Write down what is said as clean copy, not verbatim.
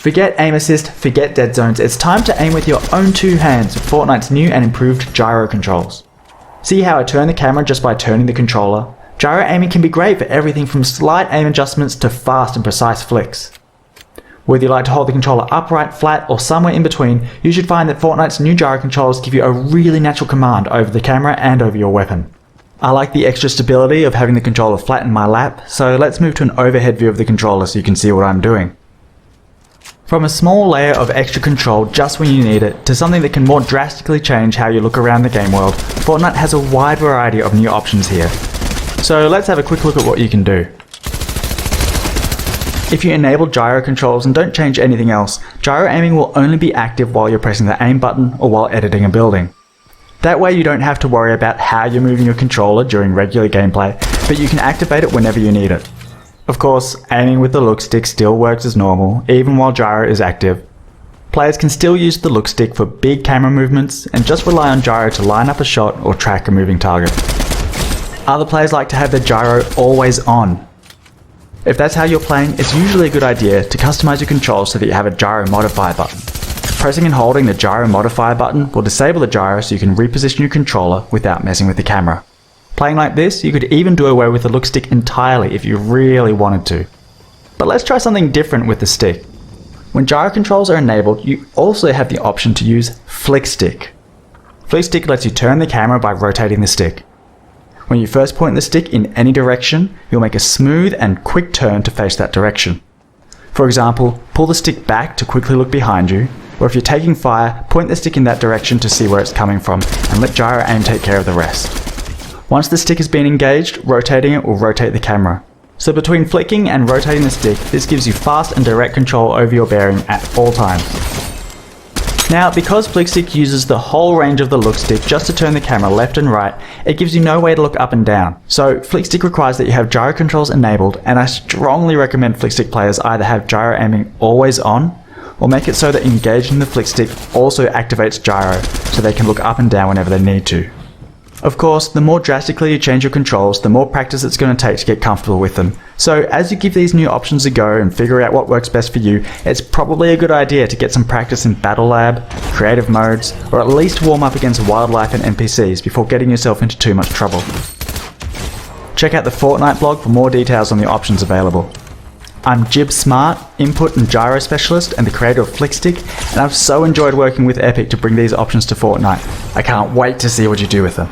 Forget aim assist, forget dead zones, it's time to aim with your own two hands with Fortnite's new and improved gyro controls. See how I turn the camera just by turning the controller? Gyro aiming can be great for everything from slight aim adjustments to fast and precise flicks. Whether you like to hold the controller upright, flat, or somewhere in between, you should find that Fortnite's new gyro controls give you a really natural command over the camera and over your weapon. I like the extra stability of having the controller flat in my lap, so let's move to an overhead view of the controller so you can see what I'm doing. From a small layer of extra control just when you need it, to something that can more drastically change how you look around the game world, Fortnite has a wide variety of new options here. So let's have a quick look at what you can do. If you enable gyro controls and don't change anything else, gyro aiming will only be active while you're pressing the aim button or while editing a building. That way you don't have to worry about how you're moving your controller during regular gameplay, but you can activate it whenever you need it. Of course, aiming with the look stick still works as normal, even while gyro is active. Players can still use the look stick for big camera movements and just rely on gyro to line up a shot or track a moving target. Other players like to have their gyro always on. If that's how you're playing, it's usually a good idea to customize your controls so that you have a gyro modifier button. Pressing and holding the gyro modifier button will disable the gyro so you can reposition your controller without messing with the camera. Playing like this, you could even do away with the look stick entirely if you really wanted to. But let's try something different with the stick. When gyro controls are enabled, you also have the option to use flick stick. Flick stick lets you turn the camera by rotating the stick. When you first point the stick in any direction, you'll make a smooth and quick turn to face that direction. For example, pull the stick back to quickly look behind you, or if you're taking fire, point the stick in that direction to see where it's coming from, and let gyro aim take care of the rest. Once the stick has been engaged, rotating it will rotate the camera. So between flicking and rotating the stick, this gives you fast and direct control over your bearing at all times. Now, because flick stick uses the whole range of the look stick just to turn the camera left and right, it gives you no way to look up and down. So flick stick requires that you have gyro controls enabled, and I strongly recommend flick stick players either have gyro aiming always on, or make it so that engaging the flick stick also activates gyro, so they can look up and down whenever they need to. Of course, the more drastically you change your controls, the more practice it's going to take to get comfortable with them. So as you give these new options a go and figure out what works best for you, it's probably a good idea to get some practice in Battle Lab, creative modes, or at least warm up against wildlife and NPCs before getting yourself into too much trouble. Check out the Fortnite blog for more details on the options available. I'm Jib Smart, Input and Gyro Specialist and the creator of Flickstick, and I've so enjoyed working with Epic to bring these options to Fortnite. I can't wait to see what you do with them.